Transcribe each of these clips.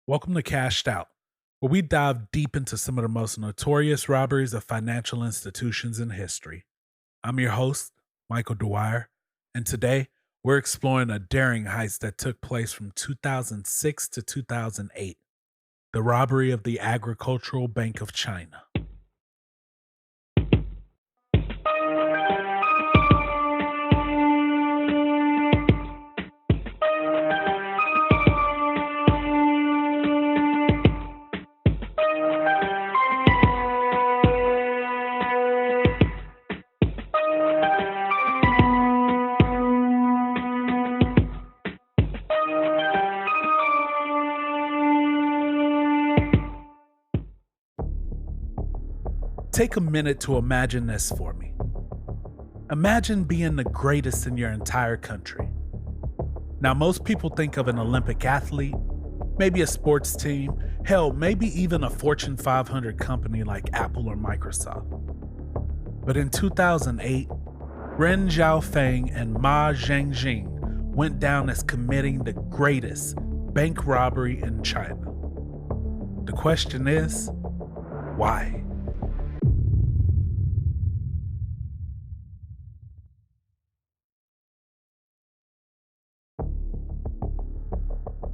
Welcome to Cashed Out, where we dive deep into some of the most notorious robberies of financial institutions in history. I'm your host, Michael Dwyer, and today we're exploring a daring heist that took place from 2006 to 2008, the robbery of the Agricultural Bank of China. Take a minute to imagine this for me. Imagine being the greatest in your entire country. Now, most people think of an Olympic athlete, maybe a sports team, hell, maybe even a Fortune 500 company like Apple or Microsoft. But in 2008, Ren Zhaofeng and Ma Zhengjing went down as committing the greatest bank robbery in China. The question is, why?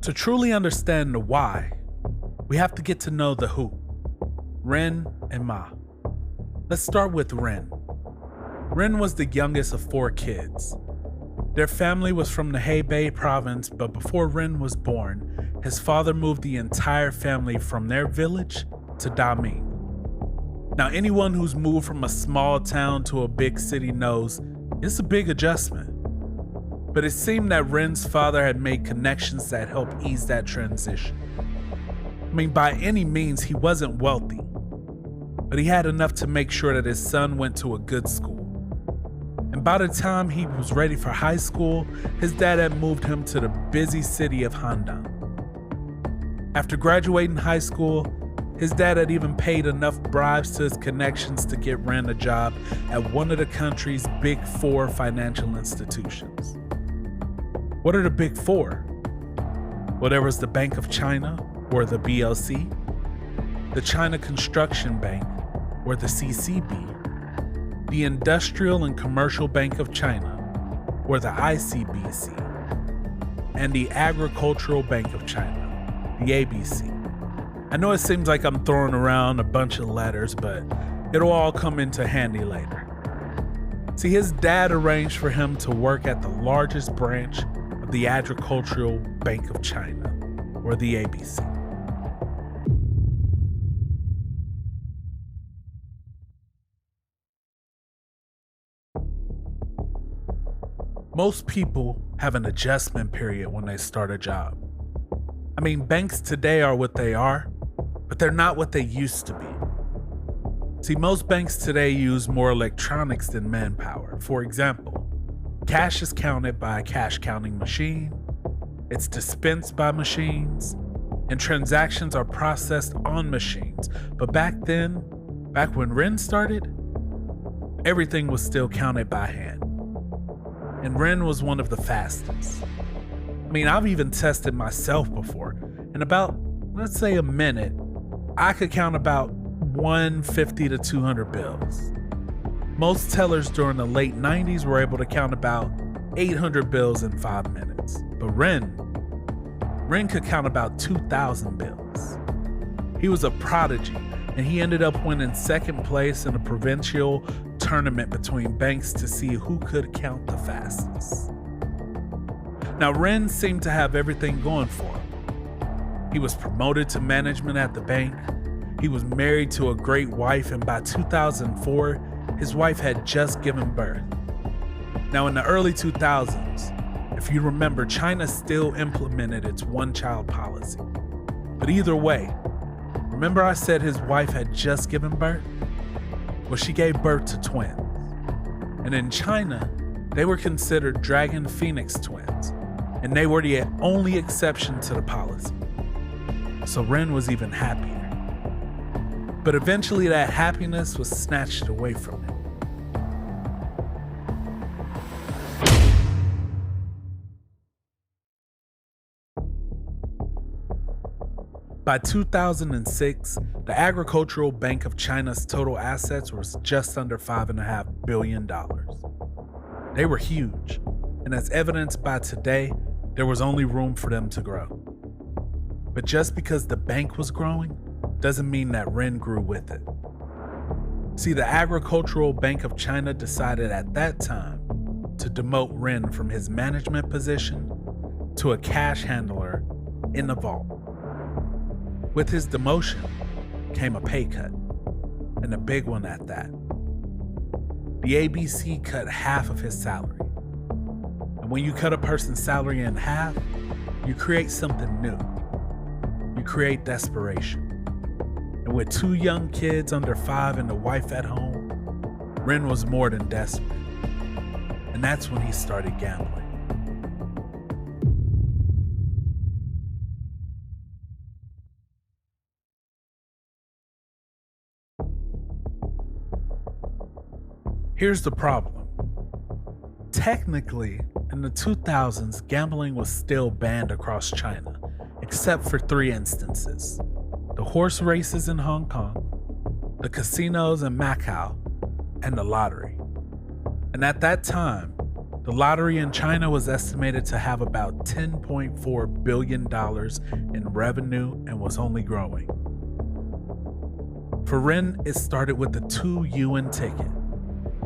To truly understand the why, we have to get to know the who, Ren and Ma. Let's start with Ren. Ren was the youngest of four kids. Their family was from the Hebei province, but before Ren was born, his father moved the entire family from their village to Daming. Now, anyone who's moved from a small town to a big city knows it's a big adjustment. But it seemed that Ren's father had made connections that helped ease that transition. I mean, by any means, he wasn't wealthy, but he had enough to make sure that his son went to a good school. And by the time he was ready for high school, his dad had moved him to the busy city of Handan. After graduating high school, his dad had even paid enough bribes to his connections to get Ren a job at one of the country's big four financial institutions. What are the big four? Well, there was the Bank of China, or the BOC, the China Construction Bank, or the CCB, the Industrial and Commercial Bank of China, or the ICBC, and the Agricultural Bank of China, the ABC. I know it seems like I'm throwing around a bunch of letters, but it'll all come into handy later. See, his dad arranged for him to work at the largest branch of the Agricultural Bank of China, or the ABC. Most people have an adjustment period when they start a job. I mean, banks today are what they are, but they're not what they used to be. See, most banks today use more electronics than manpower. For example, cash is counted by a cash counting machine, it's dispensed by machines, and transactions are processed on machines. But back when Ren started, everything was still counted by hand. And Ren was one of the fastest. I mean, I've even tested myself before. In about, let's say, a minute, I could count about 150 to 200 bills. Most tellers during the late 90s were able to count about 800 bills in 5 minutes. But Ren could count about 2,000 bills. He was a prodigy, and he ended up winning second place in a provincial tournament between banks to see who could count the fastest. Now, Ren seemed to have everything going for him. He was promoted to management at the bank. He was married to a great wife, and by 2004, his wife had just given birth. Now, in the early 2000s, if you remember, China still implemented its one-child policy. But either way, remember I said his wife had just given birth? Well, she gave birth to twins. And in China, they were considered dragon phoenix twins, and they were the only exception to the policy. So Ren was even happier. But eventually that happiness was snatched away from him. By 2006, the Agricultural Bank of China's total assets was just under $5.5 billion. They were huge, and as evidenced by today, there was only room for them to grow. But just because the bank was growing doesn't mean that Ren grew with it. See, the Agricultural Bank of China decided at that time to demote Ren from his management position to a cash handler in the vault. With his demotion came a pay cut, and a big one at that. The ABC cut half of his salary. And when you cut a person's salary in half, you create something new. You create desperation. And with 2 young kids under 5 and a wife at home, Ren was more than desperate. And that's when he started gambling. Here's the problem. Technically, in the 2000s, gambling was still banned across China, except for 3 instances: the horse races in Hong Kong, the casinos in Macau, and the lottery. And at that time, the lottery in China was estimated to have about $10.4 billion in revenue and was only growing. For Ren, it started with a 2 yuan ticket.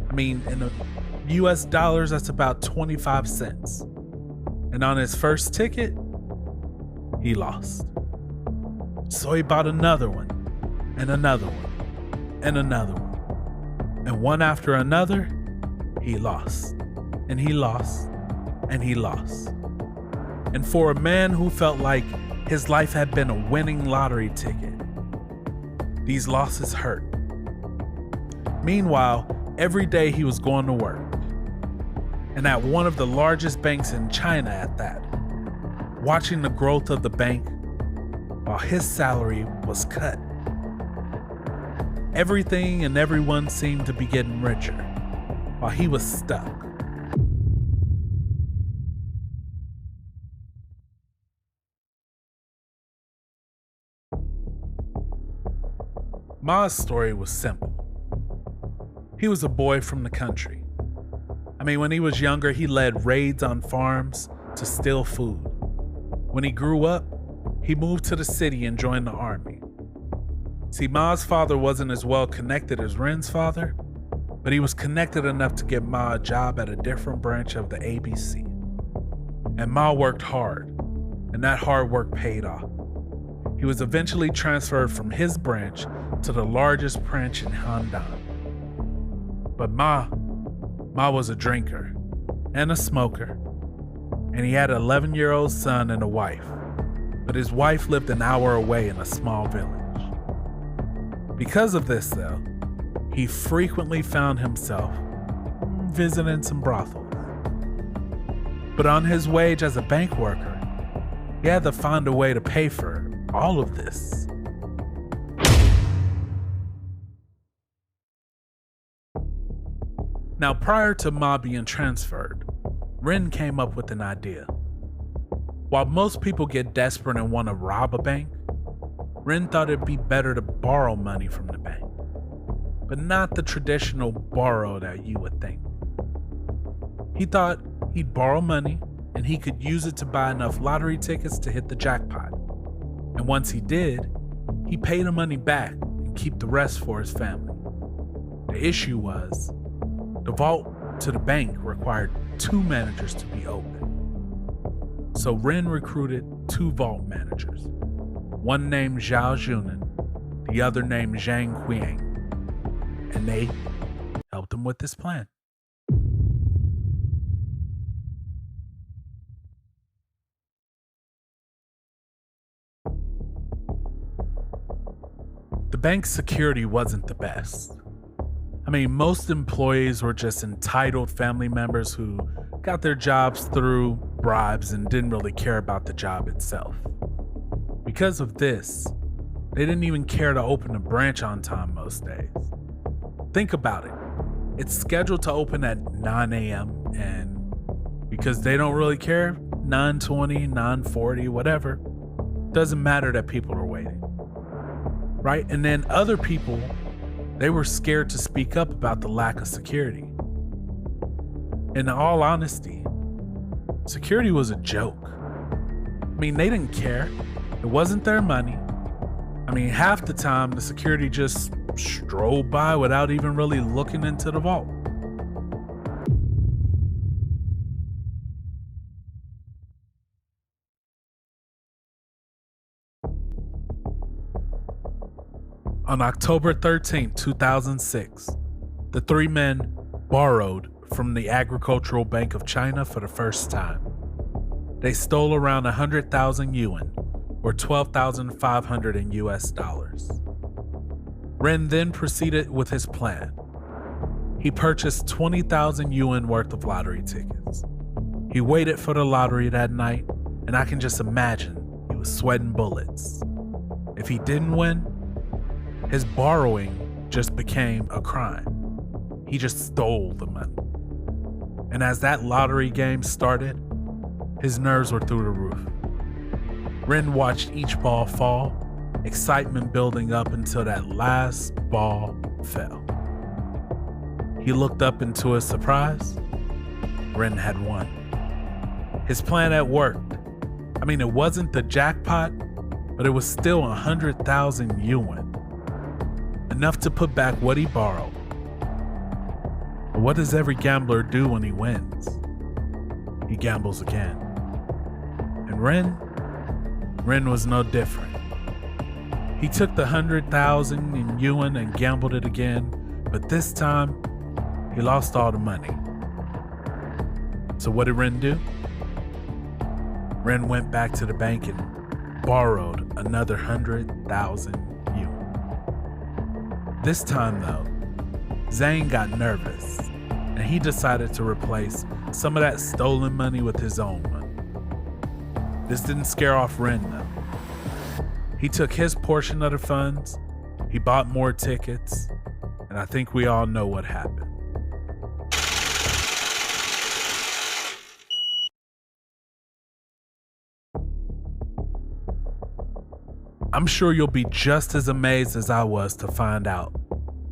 I mean, in the US dollars, that's about 25 cents. And on his first ticket, he lost. So he bought another one, and another one, and another one. And one after another, he lost, and he lost, and he lost. And for a man who felt like his life had been a winning lottery ticket, these losses hurt. Meanwhile, every day he was going to work, and at one of the largest banks in China at that, watching the growth of the bank while his salary was cut. Everything and everyone seemed to be getting richer, while he was stuck. Ma's story was simple. He was a boy from the country. I mean, when he was younger, he led raids on farms to steal food. When he grew up, he moved to the city and joined the army. See, Ma's father wasn't as well connected as Ren's father, but he was connected enough to get Ma a job at a different branch of the ABC. And Ma worked hard, and that hard work paid off. He was eventually transferred from his branch to the largest branch in Handan. But Ma was a drinker and a smoker, and he had an 11-year-old son and a wife, but his wife lived an hour away in a small village. Because of this, though, he frequently found himself visiting some brothels. But on his wage as a bank worker, he had to find a way to pay for all of this. Now, prior to Ma being transferred, Ren came up with an idea. While most people get desperate and want to rob a bank, Ren thought it'd be better to borrow money from the bank, but not the traditional borrow that you would think. He thought he'd borrow money and he could use it to buy enough lottery tickets to hit the jackpot. And once he did, he paid the money back and keep the rest for his family. The issue was, the vault to the bank required 2 managers to be open. So Ren recruited 2 vault managers, one named Zhao Junan, the other named Zhang Qiang, and they helped him with this plan. The bank's security wasn't the best. I mean, most employees were just entitled family members who got their jobs through bribes and didn't really care about the job itself. Because of this, they didn't even care to open a branch on time most days. Think about it. It's scheduled to open at 9 a.m. and because they don't really care, 9:20, 9:40, whatever, doesn't matter that people are waiting, right? And then other people, they were scared to speak up about the lack of security. In all honesty, security was a joke. I mean, they didn't care. It wasn't their money. I mean, half the time, the security just strolled by without even really looking into the vault. On October 13, 2006, the three men borrowed from the Agricultural Bank of China for the first time. They stole around 100,000 yuan, or 12,500 in US dollars. Ren then proceeded with his plan. He purchased 20,000 yuan worth of lottery tickets. He waited for the lottery that night, and I can just imagine he was sweating bullets. If he didn't win, his borrowing just became a crime. He just stole the money. And as that lottery game started, his nerves were through the roof. Ren watched each ball fall, excitement building up until that last ball fell. He looked up, and to his surprise, Ren had won. His plan had worked. I mean, it wasn't the jackpot, but it was still 100,000 yuan. Enough to put back what he borrowed. But what does every gambler do when he wins? He gambles again. And Ren was no different. He took the 100,000 in yuan and gambled it again, but this time, he lost all the money. So what did Ren do? Ren went back to the bank and borrowed another 100,000 yuan. This time though, Zhang got nervous and he decided to replace some of that stolen money with his own money. This didn't scare off Ren though. He took his portion of the funds, he bought more tickets, and I think we all know what happened. I'm sure you'll be just as amazed as I was to find out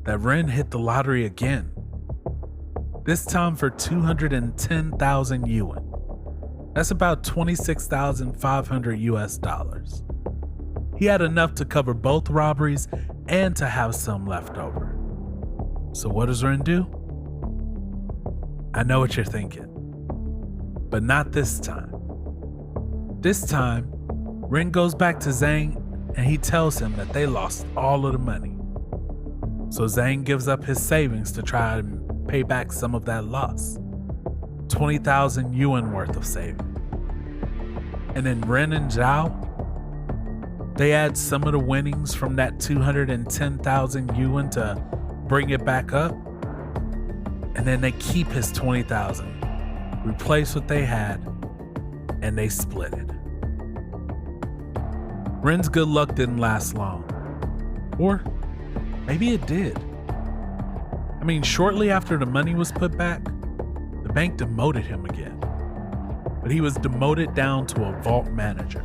that Ren hit the lottery again. This time for 210,000 yuan. That's about 26,500 US dollars. He had enough to cover both robberies and to have some left over. So what does Ren do? I know what you're thinking, but not this time. This time, Ren goes back to Zhang and he tells him that they lost all of the money. So Zhang gives up his savings to try and pay back some of that loss. 20,000 yuan worth of savings. And then Ren and Zhao, they add some of the winnings from that 210,000 yuan to bring it back up. And then they keep his 20,000, replace what they had, and they split it. Ren's good luck didn't last long. Or maybe it did. I mean, shortly after the money was put back, the bank demoted him again. But he was demoted down to a vault manager.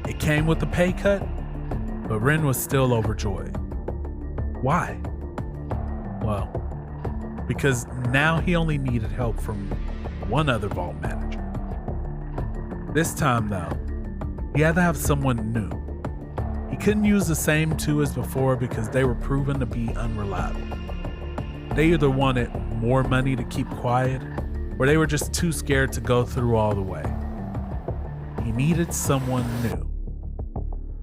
It came with a pay cut, but Ren was still overjoyed. Why? Well, because now he only needed help from one other vault manager. This time though, he had to have someone new. He couldn't use the same two as before because they were proven to be unreliable. They either wanted more money to keep quiet, or they were just too scared to go through all the way. He needed someone new.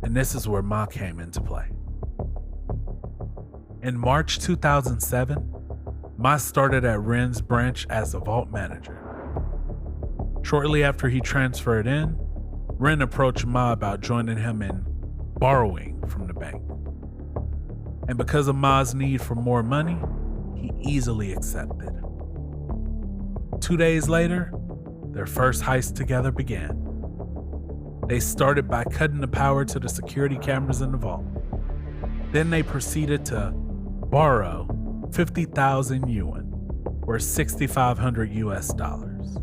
And this is where Ma came into play. In March 2007, Ma started at Ren's branch as a vault manager. Shortly after he transferred in, Ren approached Ma about joining him in borrowing from the bank. And because of Ma's need for more money, he easily accepted. 2 days later, their first heist together began. They started by cutting the power to the security cameras in the vault. Then they proceeded to borrow 50,000 yuan, or 6,500 US dollars.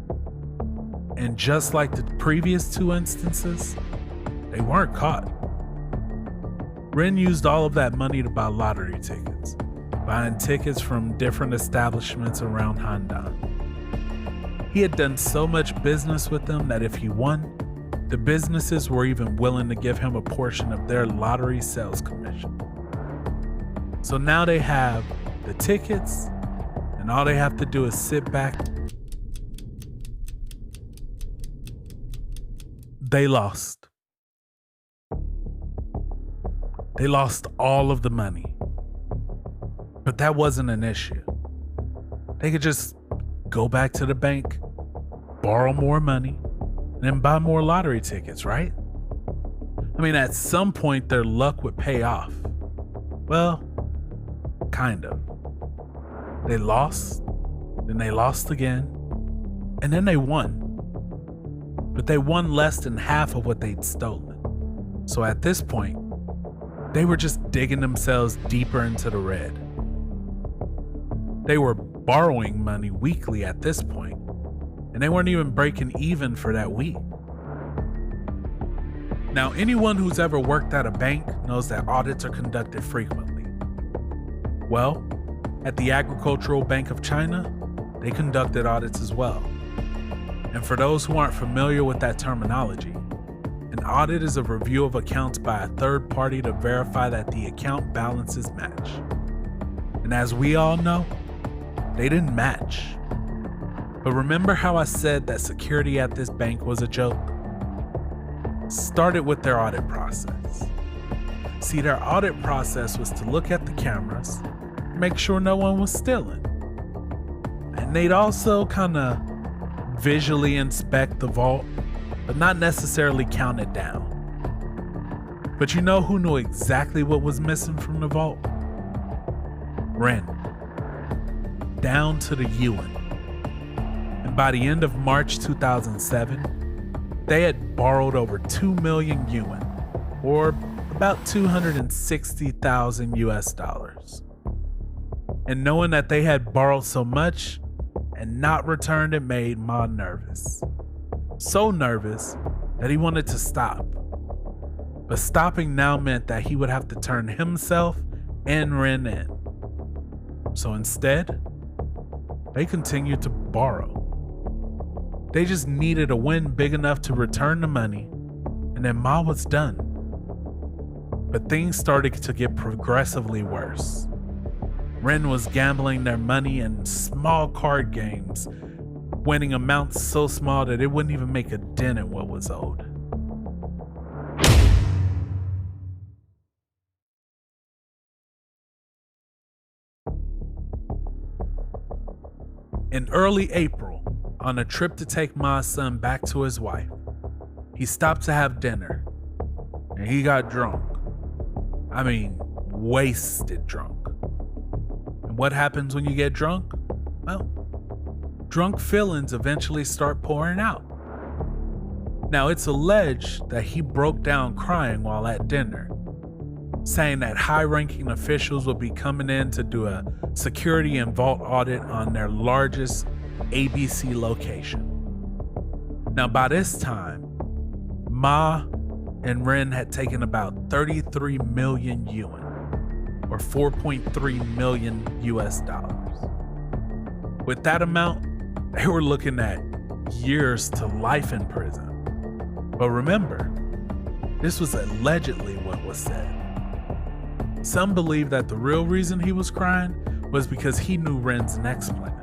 And just like the previous two instances, they weren't caught. Ren used all of that money to buy lottery tickets, buying tickets from different establishments around Handan. He had done so much business with them that if he won, the businesses were even willing to give him a portion of their lottery sales commission. So now they have the tickets, and all they have to do is sit back. They lost. They lost all of the money. But that wasn't an issue. They could just go back to the bank, borrow more money, and then buy more lottery tickets, right? I mean, at some point their luck would pay off. Well, kind of. They lost, then they lost again, and then they won. But they won less than half of what they'd stolen. So at this point, they were just digging themselves deeper into the red. They were borrowing money weekly at this point, and they weren't even breaking even for that week. Now, anyone who's ever worked at a bank knows that audits are conducted frequently. Well, at the Agricultural Bank of China, they conducted audits as well. And for those who aren't familiar with that terminology, an audit is a review of accounts by a third party to verify that the account balances match. And as we all know, they didn't match. But remember how I said that security at this bank was a joke? Started with their audit process. See, their audit process was to look at the cameras, make sure no one was stealing. And they'd also kind of visually inspect the vault, but not necessarily count it down. But you know who knew exactly what was missing from the vault? Ren. Down to the yuan. And by the end of March 2007, they had borrowed over 2 million yuan, or about 260,000 US dollars. And knowing that they had borrowed so much and not returned it made Ma nervous. So nervous that he wanted to stop. But stopping now meant that he would have to turn himself and Ren in. So instead, they continued to borrow. They just needed a win big enough to return the money, and then Ma was done. But things started to get progressively worse. Ren was gambling their money in small card games, winning amounts so small that it wouldn't even make a dent in what was owed. In early April, on a trip to take Ma's son back to his wife, he stopped to have dinner, and he got drunk. I mean, wasted drunk. And what happens when you get drunk? Well, drunk feelings eventually start pouring out. Now, it's alleged that he broke down crying while at dinner, saying that high-ranking officials would be coming in to do a security and vault audit on their largest ABC location. Now, by this time, Ma and Ren had taken about 33 million yuan, or 4.3 million US dollars. With that amount, they were looking at years to life in prison. But remember, this was allegedly what was said. Some believe that the real reason he was crying was because he knew Ren's next plan.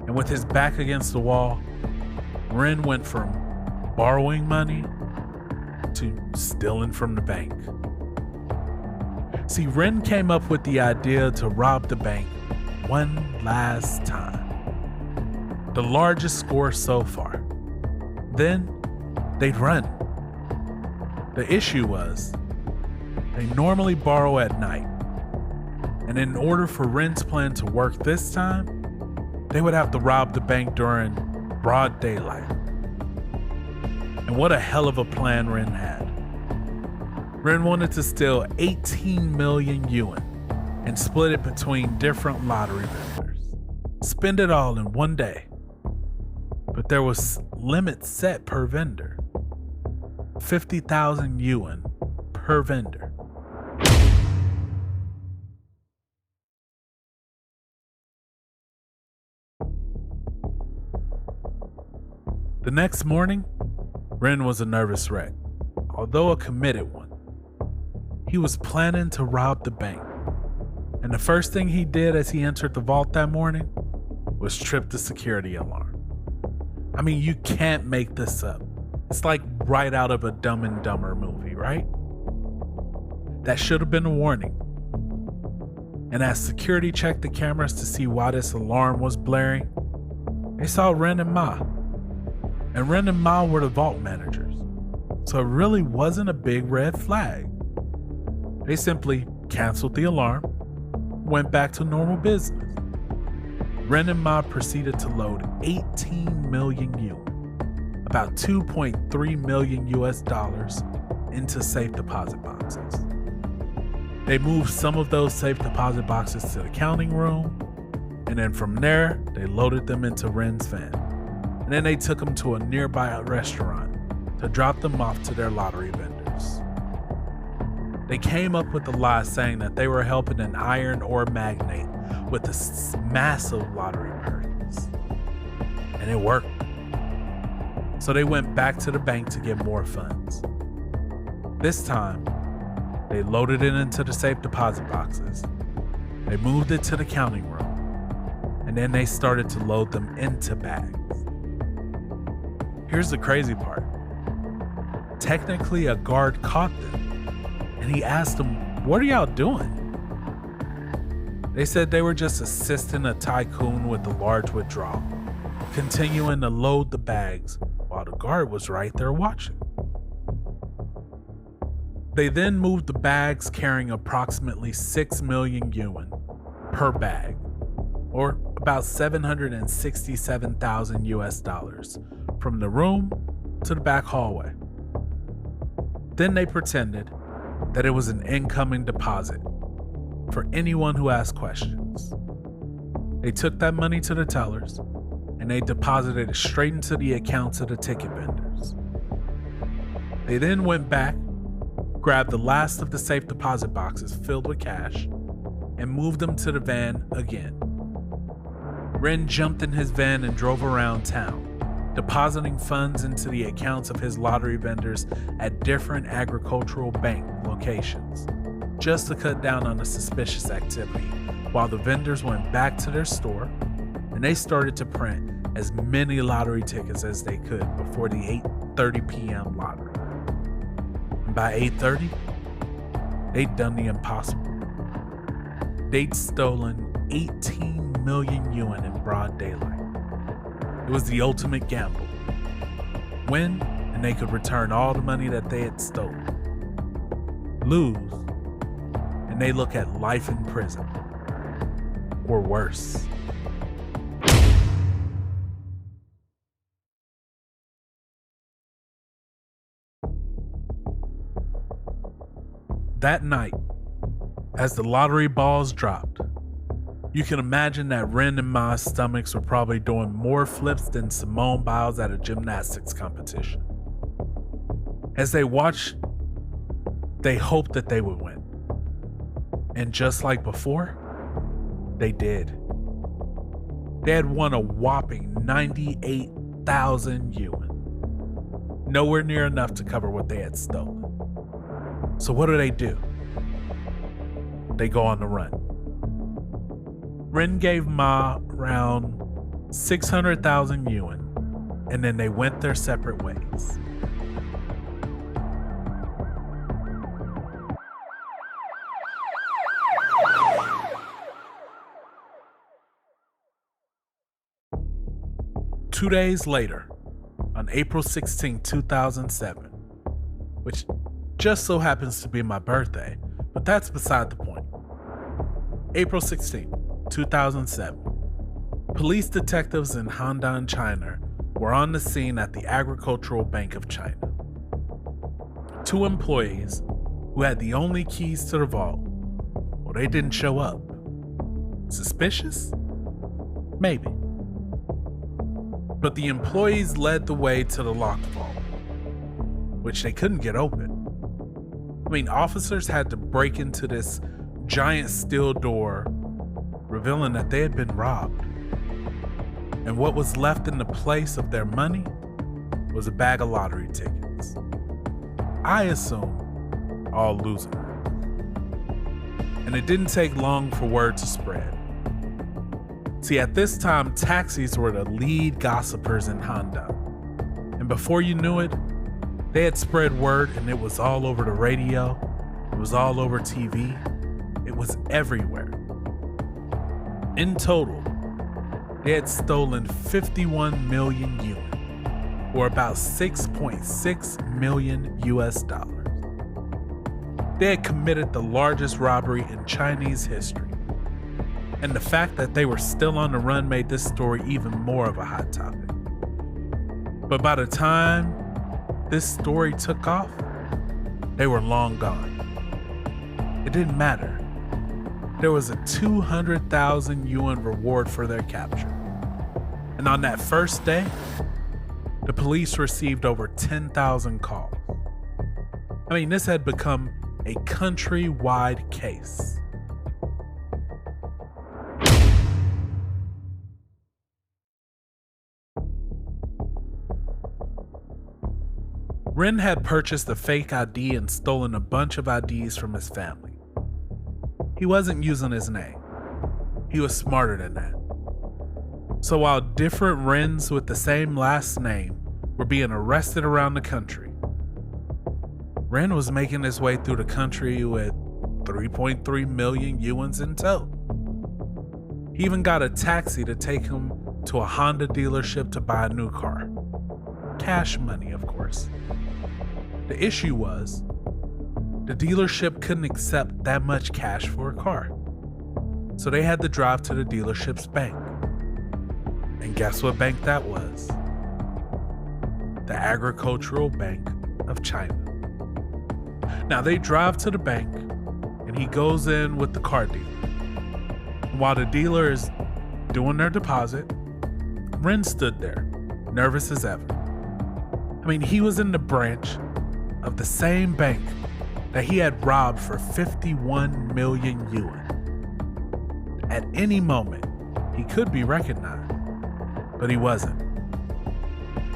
And with his back against the wall, Ren went from borrowing money to stealing from the bank. See, Ren came up with the idea to rob the bank one last time. The largest score so far. Then they'd run. The issue was, they normally borrow at night. And in order for Ren's plan to work this time, they would have to rob the bank during broad daylight. And what a hell of a plan Ren had. Ren wanted to steal 18 million yuan and split it between different lottery vendors. Spend it all in one day. But there was limits set per vendor. 50,000 yuan per vendor. The next morning, Ren was a nervous wreck, although a committed one. He was planning to rob the bank, and the first thing he did as he entered the vault that morning was trip the security alarm. I mean, you can't make this up. It's like right out of a Dumb and Dumber movie, right? That should have been a warning. And as security checked the cameras to see why this alarm was blaring, they saw Ren and Ma. And Ren and Ma were the vault managers, so it really wasn't a big red flag. They simply canceled the alarm, went back to normal business. Ren and Ma proceeded to load 18 million yuan, about 2.3 million US dollars, into safe deposit boxes. They moved some of those safe deposit boxes to the counting room, and then from there, they loaded them into Ren's van. And then they took them to a nearby restaurant to drop them off to their lottery vendors. They came up with the lie saying that they were helping an iron ore magnate with a massive lottery purchase. And it worked. So they went back to the bank to get more funds. This time, they loaded it into the safe deposit boxes. They moved it to the counting room. And then they started to load them into bags. Here's the crazy part. Technically, a guard caught them, and he asked them, "What are y'all doing?" They said they were just assisting a tycoon with the large withdrawal, continuing to load the bags while the guard was right there watching. They then moved the bags carrying approximately 6 million yuan per bag, or about 767,000 US dollars, from the room to the back hallway. Then they pretended that it was an incoming deposit for anyone who asked questions. They took that money to the tellers and they deposited it straight into the accounts of the ticket vendors. They then went back, grabbed the last of the safe deposit boxes filled with cash, and moved them to the van again. Ren jumped in his van and drove around town, depositing funds into the accounts of his lottery vendors at different agricultural bank locations, just to cut down on the suspicious activity, while the vendors went back to their store and they started to print as many lottery tickets as they could before the 8:30 p.m. lottery. And by 8:30, they'd done the impossible. They'd stolen 18 million yuan in broad daylight. It was the ultimate gamble. Win, and they could return all the money that they had stolen. Lose, and they look at life in prison. Or worse. That night, as the lottery balls dropped, you can imagine that Ren and Ma's stomachs were probably doing more flips than Simone Biles at a gymnastics competition. As they watched, they hoped that they would win. And just like before, they did. They had won a whopping 98,000 yuan. Nowhere near enough to cover what they had stolen. So what do? They go on the run. Ren gave Ma around 600,000 yuan, and then they went their separate ways. Two days later, on April 16, 2007, which just so happens to be my birthday, but that's beside the point. April 16, 2007. Police detectives in Handan, China were on the scene at the Agricultural Bank of China. Two employees who had the only keys to the vault, well, they didn't show up. Suspicious? Maybe. But the employees led the way to the locked vault. which they couldn't get open. I mean, officers had to break into this giant steel door, revealing that they had been robbed. And what was left in the place of their money was a bag of lottery tickets. I assume all losing ones. And it didn't take long for word to spread. See, at this time, taxis were the lead gossipers in Honda. And before you knew it, they had spread word, and it was all over the radio, it was all over TV, it was everywhere. In total, they had stolen 51 million yuan, or about 6.6 million US dollars. They had committed the largest robbery in Chinese history. And the fact that they were still on the run made this story even more of a hot topic. But by the time this story took off, they were long gone. It didn't matter. There was a 200,000 yuan reward for their capture. And on that first day, the police received over 10,000 calls. I mean, this had become a countrywide case. Ren had purchased a fake ID and stolen a bunch of IDs from his family. He wasn't using his name. He was smarter than that. So while different Rens with the same last name were being arrested around the country, Ren was making his way through the country with 3.3 million yuans in tow. He even got a taxi to take him to a Honda dealership to buy a new car. Cash money, of course. The issue was, the dealership couldn't accept that much cash for a car. So they had to drive to the dealership's bank. And guess what bank that was? The Agricultural Bank of China. Now they drive to the bank, and he goes in with the car dealer. And while the dealer is doing their deposit, Ren stood there, nervous as ever. I mean, he was in the branch of the same bank that he had robbed for 51 million yuan. At any moment, he could be recognized, but he wasn't.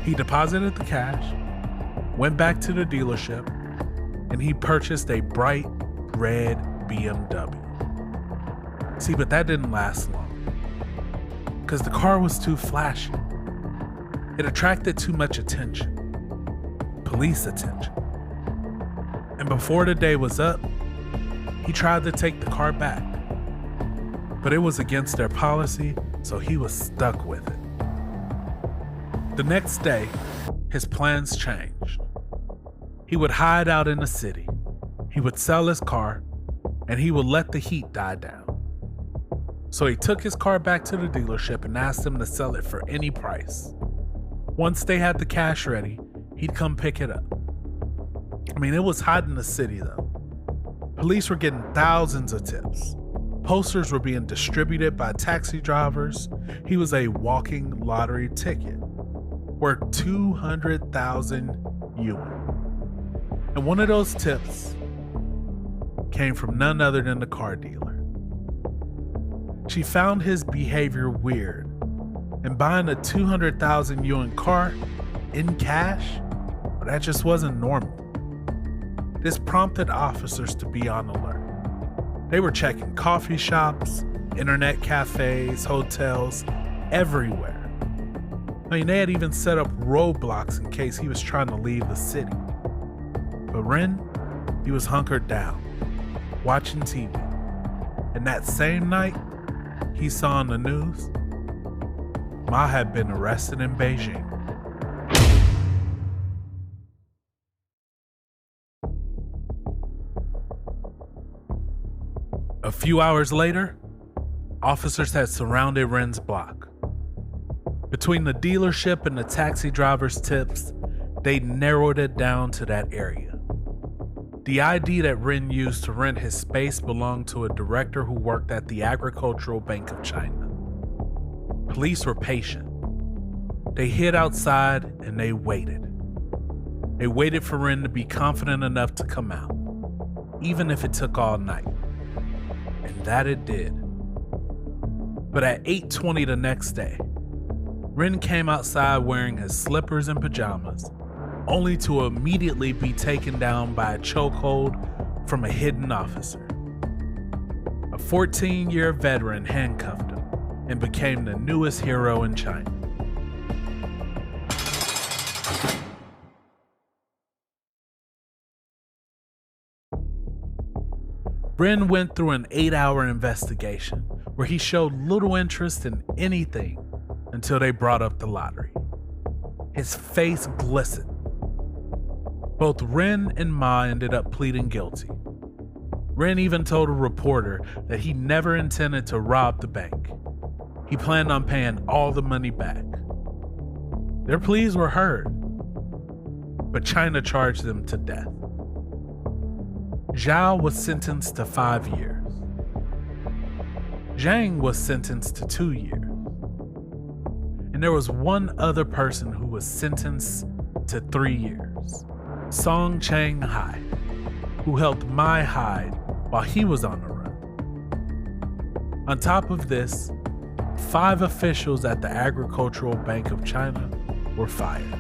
He deposited the cash, went back to the dealership, and he purchased a bright red BMW. See, but that didn't last long, because the car was too flashy. It attracted too much attention, police attention. And before the day was up, he tried to take the car back. But it was against their policy, so he was stuck with it. The next day, his plans changed. He would hide out in the city, he would sell his car, and he would let the heat die down. So he took his car back to the dealership and asked them to sell it for any price. Once they had the cash ready, he'd come pick it up. I mean, it was hot in the city though. Police were getting thousands of tips. Posters were being distributed by taxi drivers. He was a walking lottery ticket worth 200,000 yuan. And one of those tips came from none other than the car dealer. She found his behavior weird, and buying a 200,000 yuan car in cash, well, that just wasn't normal. This prompted officers to be on alert. They were checking coffee shops, internet cafes, hotels, everywhere. I mean, they had even set up roadblocks in case he was trying to leave the city. But Ren, he was hunkered down, watching TV. And that same night, he saw on the news, Ma had been arrested in Beijing. A few hours later, officers had surrounded Ren's block. Between the dealership and the taxi driver's tips, they narrowed it down to that area. The ID that Ren used to rent his space belonged to a director who worked at the Agricultural Bank of China. Police were patient. They hid outside and they waited. They waited for Ren to be confident enough to come out, even if it took all night. And that it did. But at 8:20 the next day, Ren came outside wearing his slippers and pajamas, only to immediately be taken down by a chokehold from a hidden officer. A 14-year veteran handcuffed him and became the newest hero in China. Ren went through an 8-hour investigation where he showed little interest in anything until they brought up the lottery. His face glistened. Both Ren and Ma ended up pleading guilty. Ren even told a reporter that he never intended to rob the bank. He planned on paying all the money back. Their pleas were heard, but China charged them to death. Zhao was sentenced to 5 years. Zhang was sentenced to 2 years. And there was one other person who was sentenced to 3 years. Song Chang Hai, who helped Mai hide while he was on the run. On top of this, 5 officials at the Agricultural Bank of China were fired.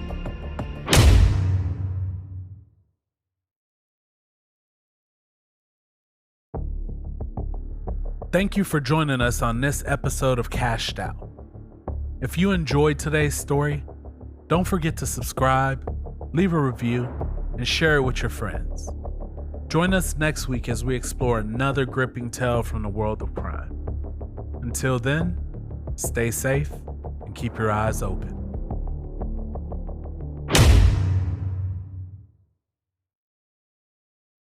Thank you for joining us on this episode of Cashed Out. If you enjoyed today's story, don't forget to subscribe, leave a review, and share it with your friends. Join us next week as we explore another gripping tale from the world of crime. Until then, stay safe and keep your eyes open.